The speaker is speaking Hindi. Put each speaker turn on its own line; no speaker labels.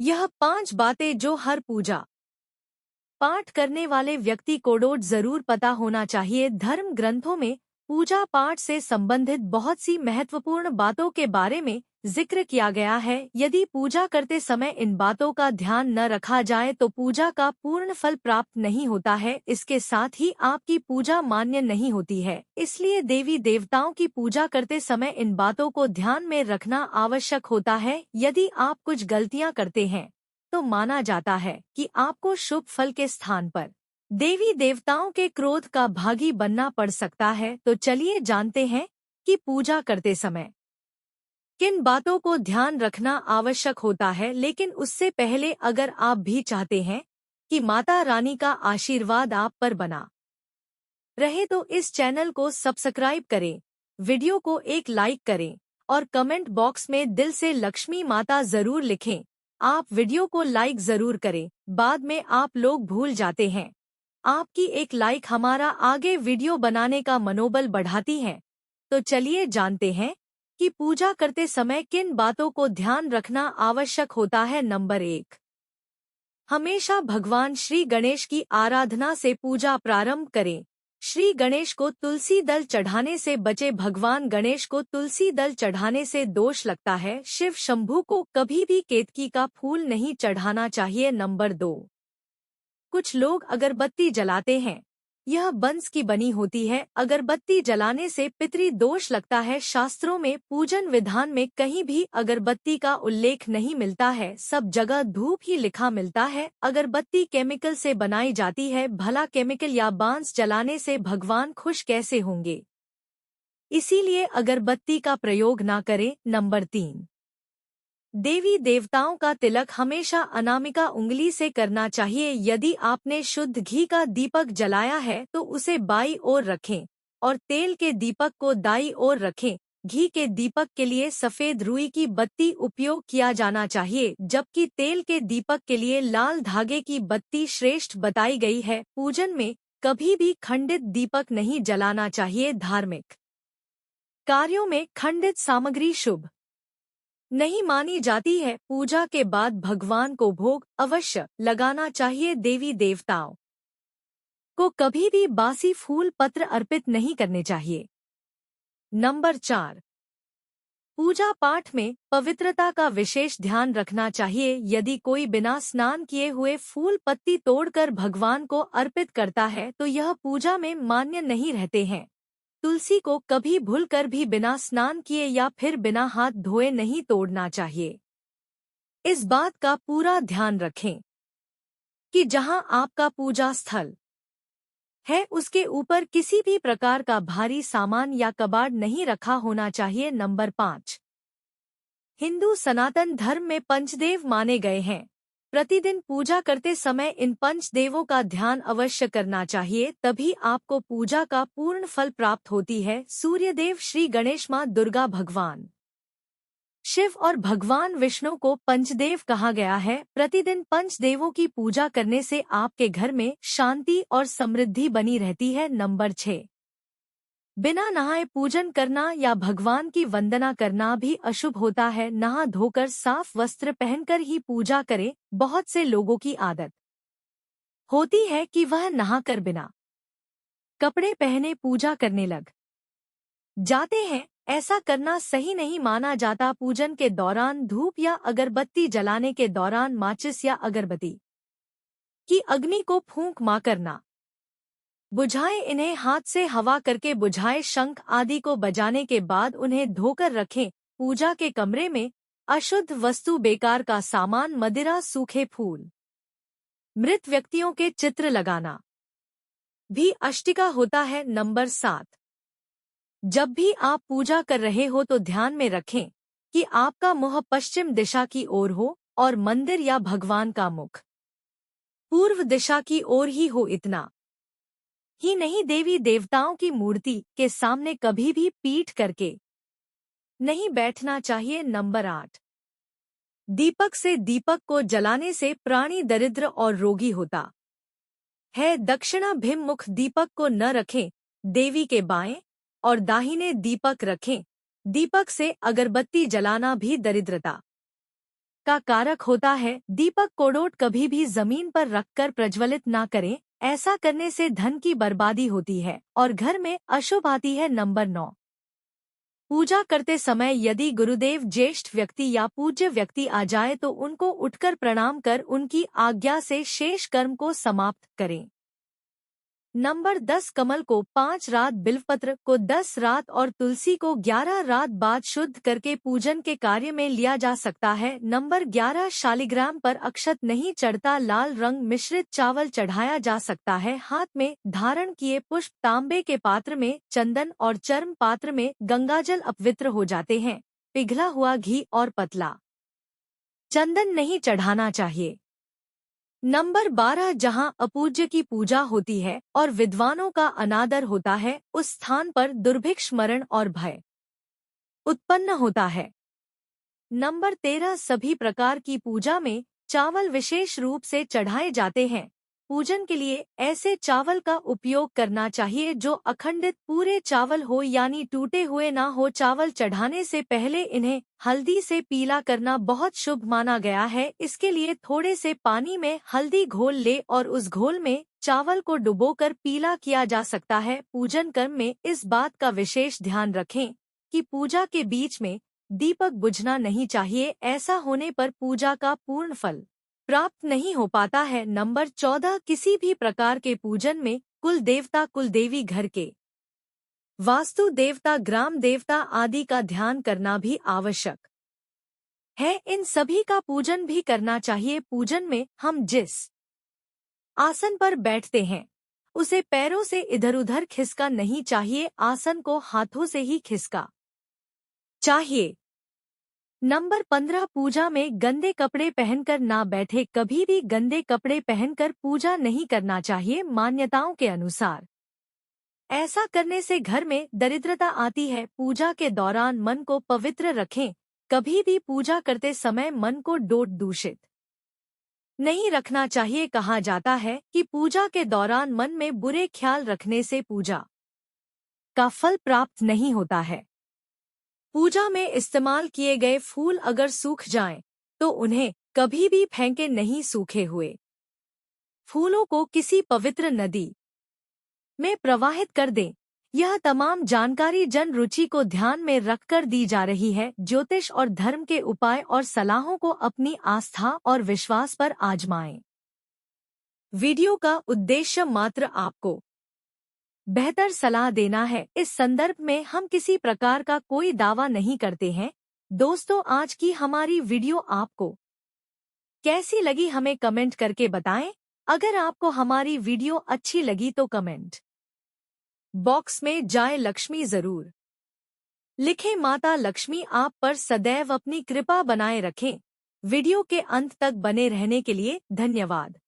यह 5 बातें जो हर पूजा पाठ करने वाले व्यक्ति को रोज जरूर पता होना चाहिए। धर्म ग्रंथों में पूजा पाठ से संबंधित बहुत सी महत्वपूर्ण बातों के बारे में जिक्र किया गया है। यदि पूजा करते समय इन बातों का ध्यान न रखा जाए तो पूजा का पूर्ण फल प्राप्त नहीं होता है। इसके साथ ही आपकी पूजा मान्य नहीं होती है। इसलिए देवी देवताओं की पूजा करते समय इन बातों को ध्यान में रखना आवश्यक होता है। यदि आप कुछ गलतियां करते हैं तो माना जाता है कि आपको शुभ फल के स्थान पर देवी देवताओं के क्रोध का भागी बनना पड़ सकता है। तो चलिए जानते हैं कि पूजा करते समय किन बातों को ध्यान रखना आवश्यक होता है। लेकिन उससे पहले अगर आप भी चाहते हैं कि माता रानी का आशीर्वाद आप पर बना रहे तो इस चैनल को सब्सक्राइब करें, वीडियो को एक लाइक करें और कमेंट बॉक्स में दिल से लक्ष्मी माता जरूर लिखें। आप वीडियो को लाइक जरूर करें, बाद में आप लोग भूल जाते हैं। आपकी एक लाइक हमारा आगे वीडियो बनाने का मनोबल बढ़ाती है। तो चलिए जानते हैं कि पूजा करते समय किन बातों को ध्यान रखना आवश्यक होता है। नंबर 1, हमेशा भगवान श्री गणेश की आराधना से पूजा प्रारंभ करें। श्री गणेश को तुलसी दल चढ़ाने से बचे। भगवान गणेश को तुलसी दल चढ़ाने से दोष लगता है। शिव शंभू को कभी भी केतकी का फूल नहीं चढ़ाना चाहिए। नंबर 2, कुछ लोग अगरबत्ती जलाते हैं। यह बंस की बनी होती है। अगरबत्ती जलाने से पितृ दोष लगता है। शास्त्रों में पूजन विधान में कहीं भी अगरबत्ती का उल्लेख नहीं मिलता है। सब जगह धूप ही लिखा मिलता है। अगरबत्ती केमिकल से बनाई जाती है। भला केमिकल या बांस जलाने से भगवान खुश कैसे होंगे? इसीलिए अगरबत्ती का प्रयोग ना करें। नंबर 3, देवी देवताओं का तिलक हमेशा अनामिका उंगली से करना चाहिए। यदि आपने शुद्ध घी का दीपक जलाया है तो उसे बाईं ओर रखें और तेल के दीपक को दाईं ओर रखें। घी के दीपक के लिए सफेद रुई की बत्ती उपयोग किया जाना चाहिए, जबकि तेल के दीपक के लिए लाल धागे की बत्ती श्रेष्ठ बताई गई है। पूजन में कभी भी खंडित दीपक नहीं जलाना चाहिए। धार्मिक कार्यों में खंडित सामग्री शुभ नहीं मानी जाती है। पूजा के बाद भगवान को भोग अवश्य लगाना चाहिए। देवी देवताओं को कभी भी बासी फूल पत्र अर्पित नहीं करने चाहिए। नंबर 4, पूजा पाठ में पवित्रता का विशेष ध्यान रखना चाहिए। यदि कोई बिना स्नान किए हुए फूल पत्ती तोड़कर भगवान को अर्पित करता है तो यह पूजा में मान्य नहीं रहते हैं। तुलसी को कभी भूलकर भी बिना स्नान किए या फिर बिना हाथ धोए नहीं तोड़ना चाहिए। इस बात का पूरा ध्यान रखें कि जहां आपका पूजा स्थल है उसके ऊपर किसी भी प्रकार का भारी सामान या कबाड़ नहीं रखा होना चाहिए। नंबर 5, हिंदू सनातन धर्म में पंचदेव माने गए हैं। प्रतिदिन पूजा करते समय इन पंचदेवों का ध्यान अवश्य करना चाहिए, तभी आपको पूजा का पूर्ण फल प्राप्त होती है। सूर्यदेव, श्री गणेश, मां दुर्गा, भगवान शिव और भगवान विष्णु को पंचदेव कहा गया है। प्रतिदिन पंचदेवों की पूजा करने से आपके घर में शांति और समृद्धि बनी रहती है। नंबर 6, बिना नहाए पूजन करना या भगवान की वंदना करना भी अशुभ होता है। नहा धोकर साफ वस्त्र पहनकर ही पूजा करें। बहुत से लोगों की आदत होती है कि वह नहाकर बिना कपड़े पहने पूजा करने लग जाते हैं। ऐसा करना सही नहीं माना जाता। पूजन के दौरान धूप या अगरबत्ती जलाने के दौरान माचिस या अगरबत्ती की अग्नि को फूंक मार करना बुझाए। इन्हें हाथ से हवा करके बुझाए। शंख आदि को बजाने के बाद उन्हें धोकर रखें। पूजा के कमरे में अशुद्ध वस्तु, बेकार का सामान, मदिरा, सूखे फूल, मृत व्यक्तियों के चित्र लगाना भी अष्टिका होता है। नंबर 7, जब भी आप पूजा कर रहे हो तो ध्यान में रखें कि आपका मुंह पश्चिम दिशा की ओर हो और मंदिर या भगवान का मुख पूर्व दिशा की ओर ही हो। इतना ही नहीं, देवी देवताओं की मूर्ति के सामने कभी भी पीठ करके नहीं बैठना चाहिए। नंबर 8, दीपक से दीपक को जलाने से प्राणी दरिद्र और रोगी होता है। दक्षिणाभिमुख दीपक को न रखें। देवी के बाएं और दाहिने दीपक रखें। दीपक से अगरबत्ती जलाना भी दरिद्रता का कारक होता है। दीपक कोडोट कभी भी जमीन पर रखकर प्रज्वलित ना करें, ऐसा करने से धन की बर्बादी होती है और घर में अशुभ आती है। नंबर 9, पूजा करते समय यदि गुरुदेव, ज्येष्ठ व्यक्ति या पूज्य व्यक्ति आ जाए तो उनको उठकर प्रणाम कर उनकी आज्ञा से शेष कर्म को समाप्त करें। नंबर 10, कमल को 5 रात, बिल्वपत्र को 10 रात और तुलसी को 11 रात बाद शुद्ध करके पूजन के कार्य में लिया जा सकता है। नंबर 11, शालिग्राम पर अक्षत नहीं चढ़ता, लाल रंग मिश्रित चावल चढ़ाया जा सकता है। हाथ में धारण किए पुष्प तांबे के पात्र में, चंदन और चर्म पात्र में गंगाजल अपवित्र हो जाते हैं। पिघला हुआ घी और पतला चंदन नहीं चढ़ाना चाहिए। नंबर 12, जहां अपूज्य की पूजा होती है और विद्वानों का अनादर होता है, उस स्थान पर दुर्भिक्ष, मरण और भय उत्पन्न होता है। नंबर 13, सभी प्रकार की पूजा में चावल विशेष रूप से चढ़ाए जाते हैं। पूजन के लिए ऐसे चावल का उपयोग करना चाहिए जो अखंडित पूरे चावल हो, यानी टूटे हुए ना हो। चावल चढ़ाने से पहले इन्हें हल्दी से पीला करना बहुत शुभ माना गया है। इसके लिए थोड़े से पानी में हल्दी घोल ले और उस घोल में चावल को डुबोकर पीला किया जा सकता है। पूजन कर्म में इस बात का विशेष ध्यान रखें कि पूजा के बीच में दीपक बुझना नहीं चाहिए, ऐसा होने पर पूजा का पूर्ण फल प्राप्त नहीं हो पाता है। नंबर 14, किसी भी प्रकार के पूजन में कुल देवता, कुल देवी, घर के वास्तु देवता, ग्राम देवता आदि का ध्यान करना भी आवश्यक है। इन सभी का पूजन भी करना चाहिए। पूजन में हम जिस आसन पर बैठते हैं उसे पैरों से इधर उधर खिसका नहीं चाहिए, आसन को हाथों से ही खिसका चाहिए। नंबर 15, पूजा में गंदे कपड़े पहनकर ना बैठे। कभी भी गंदे कपड़े पहनकर पूजा नहीं करना चाहिए। मान्यताओं के अनुसार ऐसा करने से घर में दरिद्रता आती है। पूजा के दौरान मन को पवित्र रखें। कभी भी पूजा करते समय मन को डोट दूषित नहीं रखना चाहिए। कहा जाता है कि पूजा के दौरान मन में बुरे ख्याल रखने से पूजा का फल प्राप्त नहीं होता है। पूजा में इस्तेमाल किए गए फूल अगर सूख जाएं, तो उन्हें कभी भी फेंके नहीं। सूखे हुए फूलों को किसी पवित्र नदी में प्रवाहित कर दें। यह तमाम जानकारी जन रुचि को ध्यान में रखकर दी जा रही है। ज्योतिष और धर्म के उपाय और सलाहों को अपनी आस्था और विश्वास पर आजमाएं। वीडियो का उद्देश्य मात्र आपको बेहतर सलाह देना है। इस संदर्भ में हम किसी प्रकार का कोई दावा नहीं करते हैं। दोस्तों, आज की हमारी वीडियो आपको कैसी लगी हमें कमेंट करके बताएं। अगर आपको हमारी वीडियो अच्छी लगी तो कमेंट बॉक्स में जय लक्ष्मी जरूर लिखें। माता लक्ष्मी आप पर सदैव अपनी कृपा बनाए रखें। वीडियो के अंत तक बने रहने के लिए धन्यवाद।